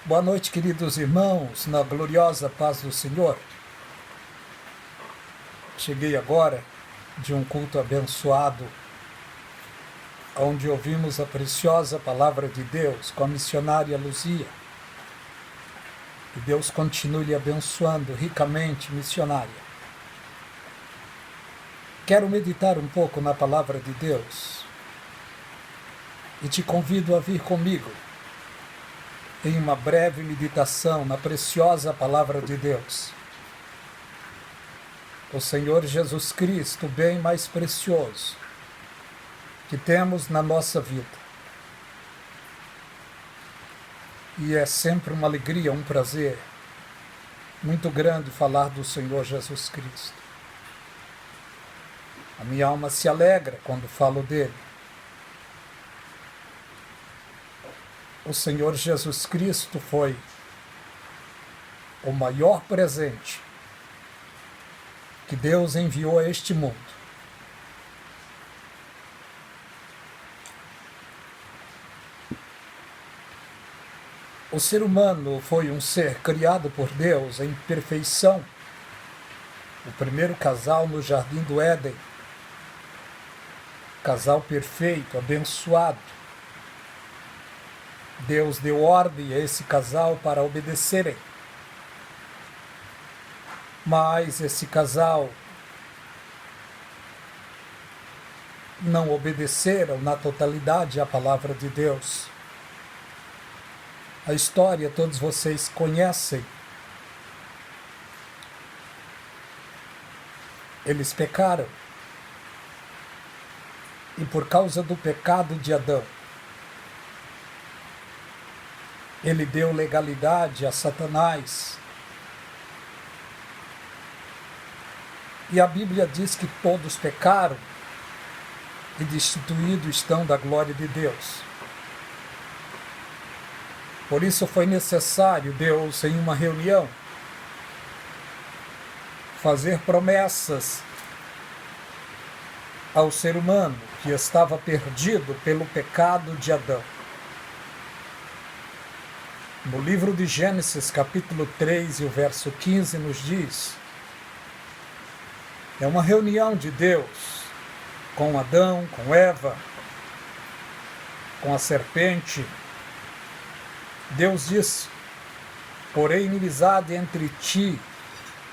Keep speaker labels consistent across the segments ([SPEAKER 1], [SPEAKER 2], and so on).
[SPEAKER 1] Boa noite, queridos irmãos, na gloriosa paz do Senhor. Cheguei agora de um culto abençoado, onde ouvimos a preciosa palavra de Deus com a missionária Luzia. Que Deus continue lhe abençoando ricamente, missionária. Quero meditar um pouco na palavra de Deus e te convido a vir comigo em uma breve meditação na preciosa palavra de Deus. O Senhor Jesus Cristo, o bem mais precioso que temos na nossa vida. E é sempre uma alegria, um prazer muito grande falar do Senhor Jesus Cristo. A minha alma se alegra quando falo dele. O Senhor Jesus Cristo foi o maior presente que Deus enviou a este mundo. O ser humano foi um ser criado por Deus em perfeição. O primeiro casal no Jardim do Éden. Casal perfeito, abençoado. Deus deu ordem a esse casal para obedecerem. Mas esse casal não obedeceram na totalidade à palavra de Deus. A história todos vocês conhecem. Eles pecaram. E por causa do pecado de Adão, ele deu legalidade a Satanás. E a Bíblia diz que todos pecaram e destituídos estão da glória de Deus. Por isso foi necessário Deus, em uma reunião, fazer promessas ao ser humano que estava perdido pelo pecado de Adão. No livro de Gênesis, capítulo 3, e o verso 15, nos diz: é uma reunião de Deus com Adão, com Eva, com a serpente. Deus disse: porém inimizade entre ti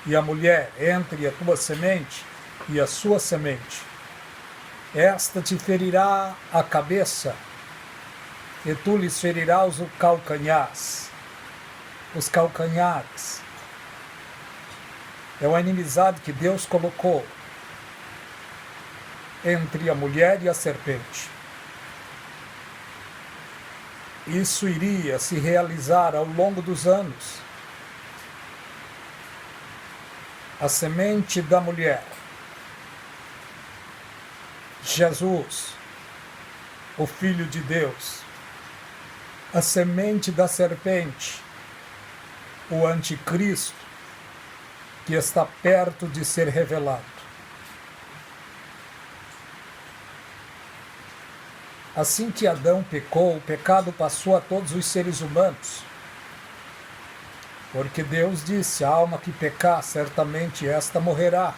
[SPEAKER 1] e a mulher, entre a tua semente e a sua semente. Esta te ferirá a cabeça, e tu lhes ferirás o calcanhar. Os calcanhares. É uma inimizade que Deus colocou entre a mulher e a serpente. Isso iria se realizar ao longo dos anos. A semente da mulher, Jesus, o Filho de Deus. A semente da serpente, o anticristo, que está perto de ser revelado. Assim que Adão pecou, o pecado passou a todos os seres humanos. Porque Deus disse: a alma que pecar, certamente esta morrerá.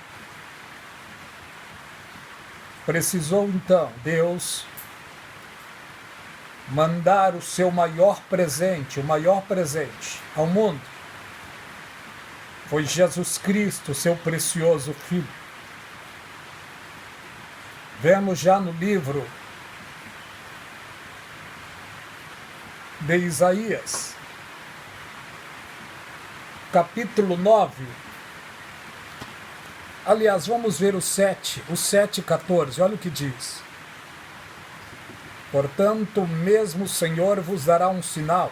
[SPEAKER 1] Precisou então Deus mandar o seu maior presente, ao mundo. Foi Jesus Cristo, seu precioso Filho. Vemos já no livro de Isaías, capítulo 9. Aliás, vamos ver o 7:14. Olha o que diz. Portanto, mesmo o Senhor vos dará um sinal.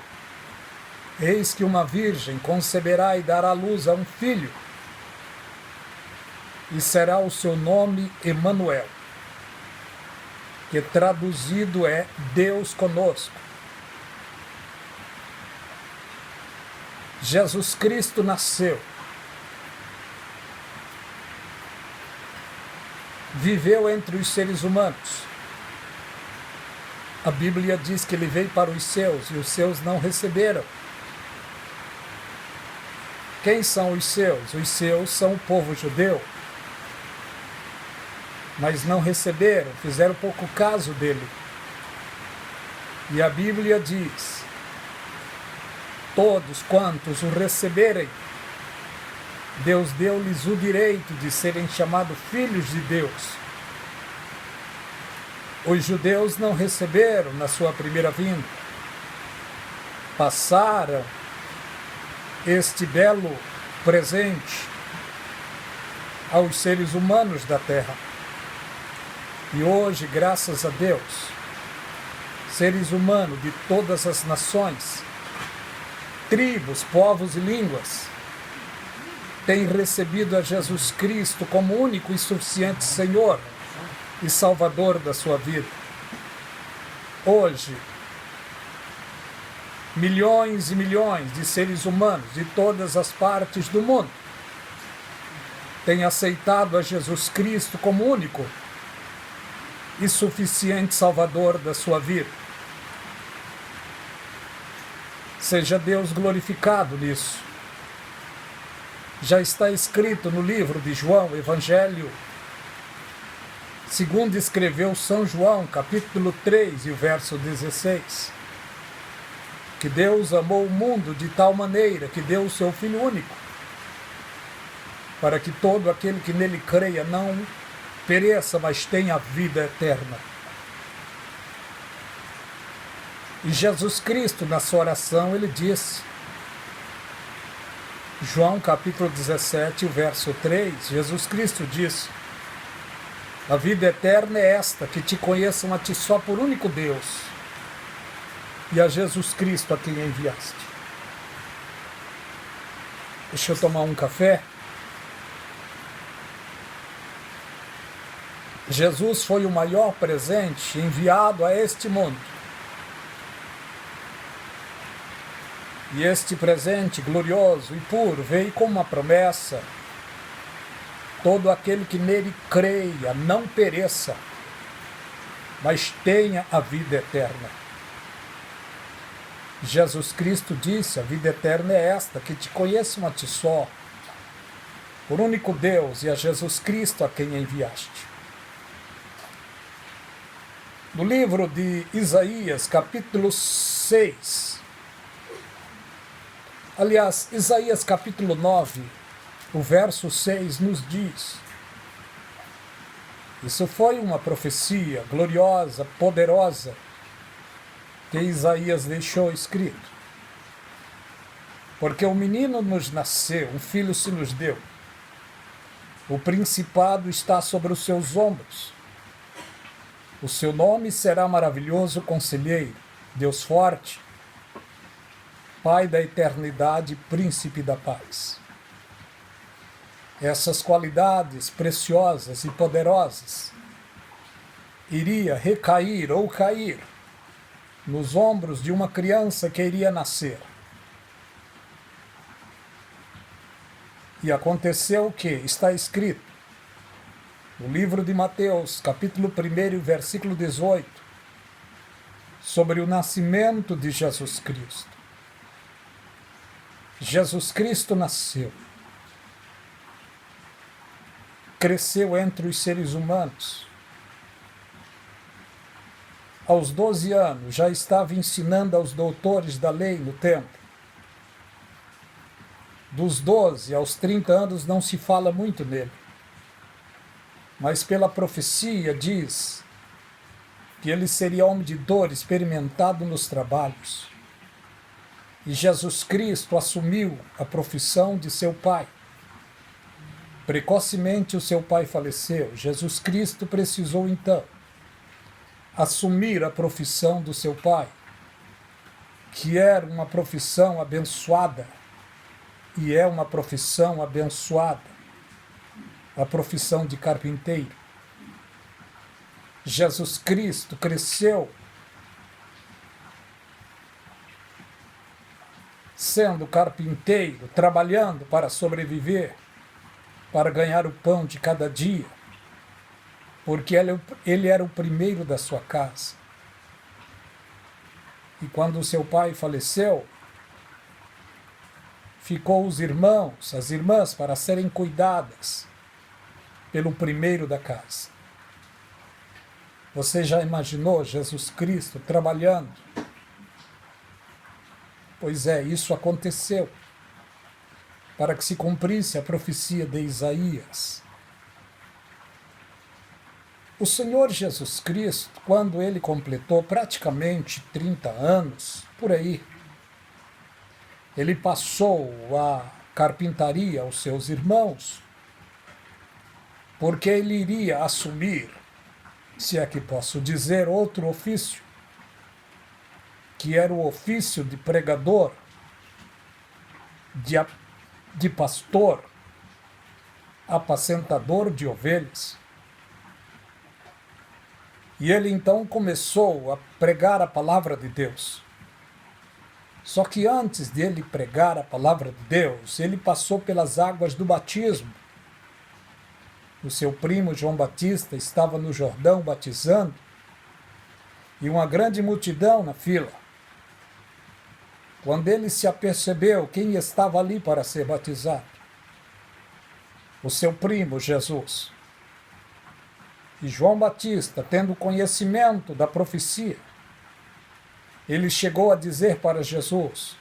[SPEAKER 1] Eis que uma virgem conceberá e dará luz a um filho, e será o seu nome Emanuel, que traduzido é Deus conosco. Jesus Cristo nasceu, viveu entre os seres humanos. A Bíblia diz que ele veio para os seus e os seus não receberam. Quem são os seus? Os seus são o povo judeu. Mas não receberam, fizeram pouco caso dele. E a Bíblia diz: todos quantos o receberem, Deus deu-lhes o direito de serem chamados filhos de Deus. Os judeus não receberam na sua primeira vinda. Passaram este belo presente aos seres humanos da terra. E hoje, graças a Deus, seres humanos de todas as nações, tribos, povos e línguas, têm recebido a Jesus Cristo como único e suficiente Senhor e Salvador da sua vida. Hoje, milhões e milhões de seres humanos de todas as partes do mundo têm aceitado a Jesus Cristo como único e suficiente Salvador da sua vida. Seja Deus glorificado nisso. Já está escrito no livro de João, Evangelho, segundo escreveu São João, capítulo 3, e o verso 16, que Deus amou o mundo de tal maneira que deu o seu Filho único, para que todo aquele que nele creia não pereça, mas tenha vida eterna. E Jesus Cristo, na sua oração, ele disse, João capítulo 17, o verso 3, Jesus Cristo disse: a vida eterna é esta, que te conheçam a ti só por único Deus, e a Jesus Cristo a quem enviaste. Deixa eu tomar um café. Jesus foi o maior presente enviado a este mundo. E este presente glorioso e puro veio com uma promessa: todo aquele que nele creia não pereça, mas tenha a vida eterna. Jesus Cristo disse: a vida eterna é esta, que te conheçam a ti só, por único Deus, e a Jesus Cristo a quem enviaste. No livro de Isaías, capítulo 6, aliás, Isaías capítulo 9, o verso 6 nos diz, isso foi uma profecia gloriosa, poderosa, que Isaías deixou escrito. Porque o menino nos nasceu, um filho se nos deu, o principado está sobre os seus ombros. O seu nome será maravilhoso conselheiro, Deus forte, Pai da eternidade, príncipe da paz. Essas qualidades preciosas e poderosas iria recair ou cair nos ombros de uma criança que iria nascer. E aconteceu o que? Está escrito no livro de Mateus, capítulo 1, versículo 18, sobre o nascimento de Jesus Cristo. Jesus Cristo nasceu, cresceu entre os seres humanos. Aos 12 anos já estava ensinando aos doutores da lei no templo. Dos 12 aos 30 anos não se fala muito nele. Mas pela profecia diz que ele seria homem de dor, experimentado nos trabalhos. E Jesus Cristo assumiu a profissão de seu pai. Precocemente o seu pai faleceu. Jesus Cristo precisou então assumir a profissão do seu pai, que era uma profissão abençoada, e é uma profissão abençoada, a profissão de carpinteiro. Jesus Cristo cresceu sendo carpinteiro, trabalhando para sobreviver, para ganhar o pão de cada dia, porque ele era o primeiro da sua casa. E quando seu pai faleceu, ficou os irmãos, as irmãs, para serem cuidadas pelo primeiro da casa. Você já imaginou Jesus Cristo trabalhando? Pois é, isso aconteceu para que se cumprisse a profecia de Isaías. O Senhor Jesus Cristo, quando ele completou praticamente 30 anos, por aí, ele passou a carpintaria aos seus irmãos, porque ele iria assumir, se é que posso dizer, outro ofício, que era o ofício de pregador, de pastor, apacentador de ovelhas. E ele então começou a pregar a palavra de Deus. Só que antes dele pregar a palavra de Deus, ele passou pelas águas do batismo. O seu primo João Batista estava no Jordão batizando, e uma grande multidão na fila. Quando ele se apercebeu quem estava ali para ser batizado, o seu primo Jesus. E João Batista, tendo conhecimento da profecia, ele chegou a dizer para Jesus: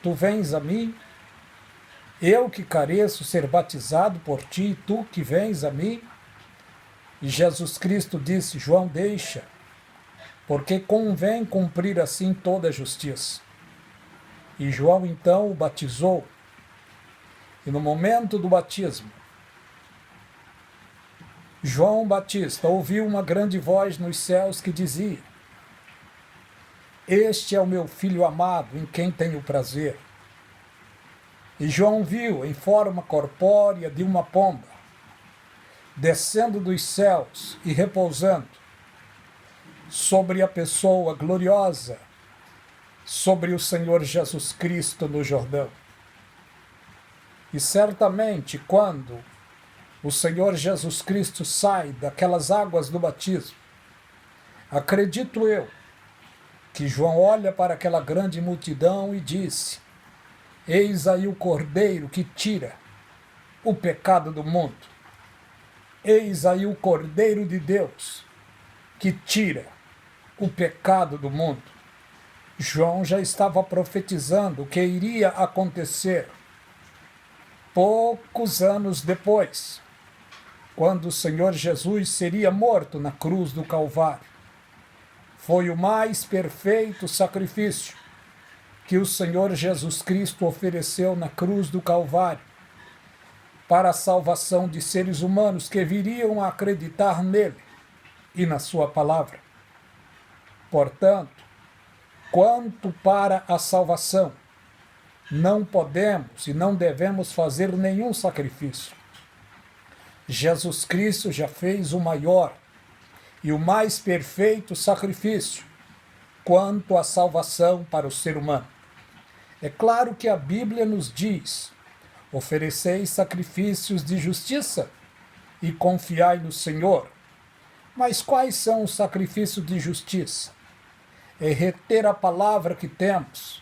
[SPEAKER 1] tu vens a mim, eu que careço ser batizado por ti, e tu que vens a mim? E Jesus Cristo disse: João, deixa, porque convém cumprir assim toda a justiça. E João então o batizou. E no momento do batismo, João Batista ouviu uma grande voz nos céus que dizia: este é o meu filho amado, em quem tenho prazer. E João viu em forma corpórea de uma pomba, descendo dos céus e repousando sobre a pessoa gloriosa, sobre o Senhor Jesus Cristo no Jordão. E certamente quando o Senhor Jesus Cristo sai daquelas águas do batismo, acredito eu que João olha para aquela grande multidão e disse: eis aí o Cordeiro que tira o pecado do mundo. Eis aí o Cordeiro de Deus que tira o pecado do mundo. João já estava profetizando o que iria acontecer poucos anos depois, quando o Senhor Jesus seria morto na cruz do Calvário. Foi o mais perfeito sacrifício que o Senhor Jesus Cristo ofereceu na cruz do Calvário para a salvação de seres humanos que viriam a acreditar nele e na sua palavra. Portanto, quanto para a salvação, não podemos e não devemos fazer nenhum sacrifício. Jesus Cristo já fez o maior e o mais perfeito sacrifício quanto à salvação para o ser humano. É claro que a Bíblia nos diz: ofereceis sacrifícios de justiça e confiai no Senhor. Mas quais são os sacrifícios de justiça? É reter a palavra que temos,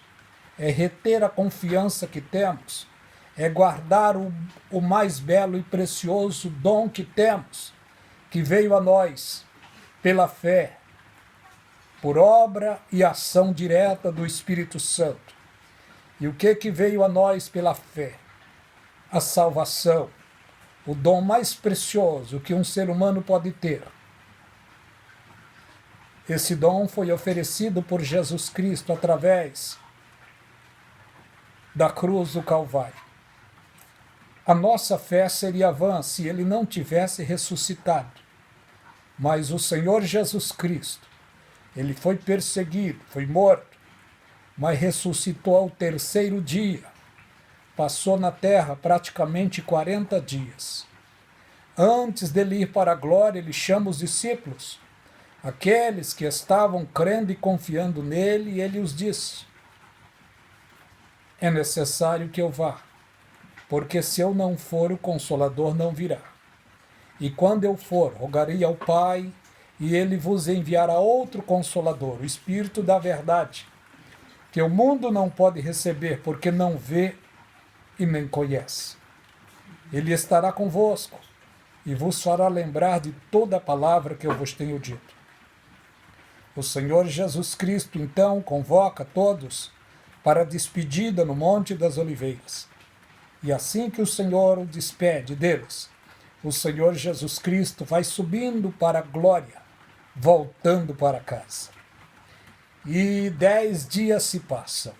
[SPEAKER 1] é reter a confiança que temos, é guardar o mais belo e precioso dom que temos, que veio a nós pela fé, por obra e ação direta do Espírito Santo. E o que veio a nós pela fé? A salvação, o dom mais precioso que um ser humano pode ter. Esse dom foi oferecido por Jesus Cristo através da cruz do Calvário. A nossa fé seria vã se ele não tivesse ressuscitado. Mas o Senhor Jesus Cristo, ele foi perseguido, foi morto, mas ressuscitou ao terceiro dia. Passou na terra praticamente 40 dias. Antes dele ir para a glória, ele chama os discípulos, aqueles que estavam crendo e confiando nele, e ele os disse: é necessário que eu vá, porque se eu não for, o Consolador não virá. E quando eu for, rogarei ao Pai, e ele vos enviará outro Consolador, o Espírito da verdade, que o mundo não pode receber, porque não vê e me conhece. Ele estará convosco e vos fará lembrar de toda a palavra que eu vos tenho dito. O Senhor Jesus Cristo, então, convoca todos para a despedida no Monte das Oliveiras. E assim que o Senhor o despede deles, o Senhor Jesus Cristo vai subindo para a glória, voltando para casa. E 10 dias se passam.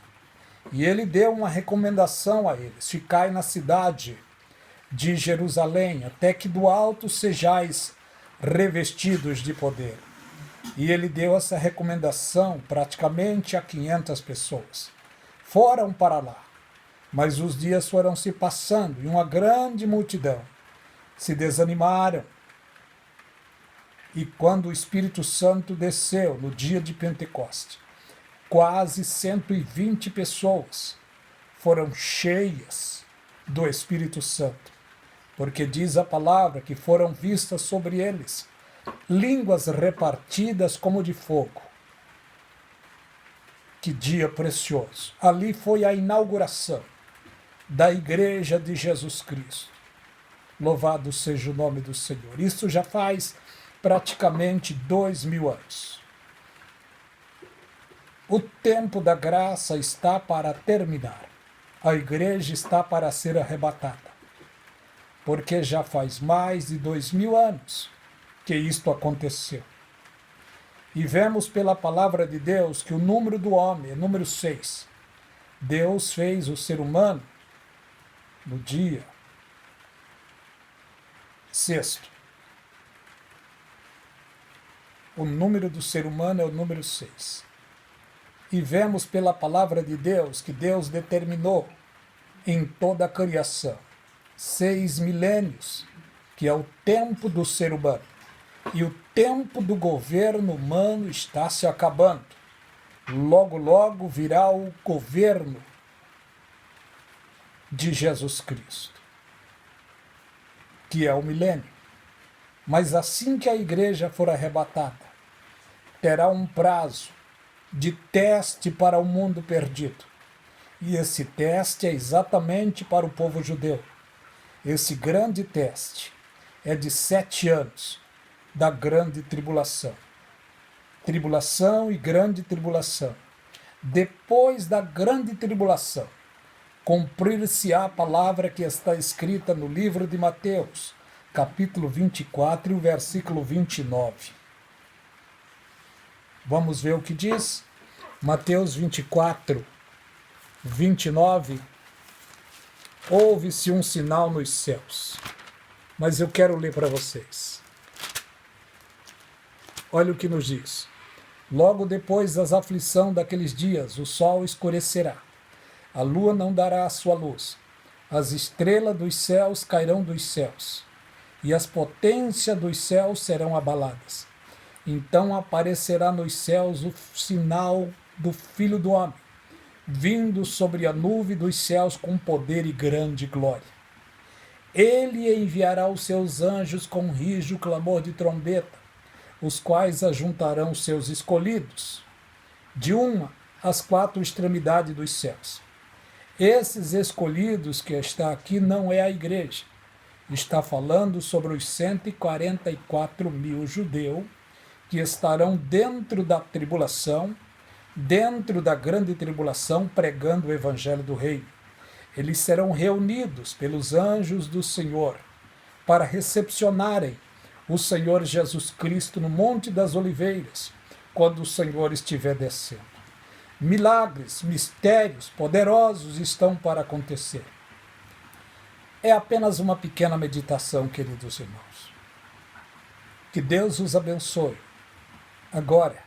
[SPEAKER 1] E ele deu uma recomendação a eles: ficai na cidade de Jerusalém, até que do alto sejais revestidos de poder. E ele deu essa recomendação praticamente a 500 pessoas. Foram para lá, mas os dias foram se passando e uma grande multidão se desanimaram. E quando o Espírito Santo desceu no dia de Pentecoste, quase 120 pessoas foram cheias do Espírito Santo, porque diz a palavra que foram vistas sobre eles línguas repartidas como de fogo. Que dia precioso! Ali foi a inauguração da Igreja de Jesus Cristo. Louvado seja o nome do Senhor. Isso já faz praticamente 2000 anos. O tempo da graça está para terminar. A igreja está para ser arrebatada. Porque já faz mais de 2000 anos que isto aconteceu. E vemos pela palavra de Deus que o número do homem é número 6. Deus fez o ser humano no dia 6º. O número do ser humano é o número 6. E vemos pela palavra de Deus que Deus determinou em toda a criação 6 milênios, que é o tempo do ser humano. E o tempo do governo humano está se acabando. Logo, logo virá o governo de Jesus Cristo, que é o milênio. Mas assim que a igreja for arrebatada, terá um prazo de teste para o mundo perdido. E esse teste é exatamente para o povo judeu. Esse grande teste é de 7 anos da grande tribulação. Tribulação e grande tribulação. Depois da grande tribulação, cumprir-se-á a palavra que está escrita no livro de Mateus, capítulo 24 e o versículo 29. Vamos ver o que diz? Mateus 24, 29. Houve-se um sinal nos céus. Mas eu quero ler para vocês. Olha o que nos diz. Logo depois das aflições daqueles dias, o sol escurecerá. A lua não dará a sua luz. As estrelas dos céus cairão dos céus. E as potências dos céus serão abaladas. Então aparecerá nos céus o sinal do Filho do Homem, vindo sobre a nuvem dos céus com poder e grande glória. Ele enviará os seus anjos com rijo clamor de trombeta, os quais ajuntarão os seus escolhidos, de uma às 4 extremidades dos céus. Esses escolhidos que está aqui não é a igreja. Está falando sobre os 144 mil judeus que estarão dentro da tribulação, dentro da grande tribulação, pregando o evangelho do reino. Eles serão reunidos pelos anjos do Senhor para recepcionarem o Senhor Jesus Cristo no Monte das Oliveiras, quando o Senhor estiver descendo. Milagres, mistérios poderosos estão para acontecer. É apenas uma pequena meditação, queridos irmãos. Que Deus os abençoe, agora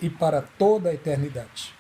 [SPEAKER 1] e para toda a eternidade.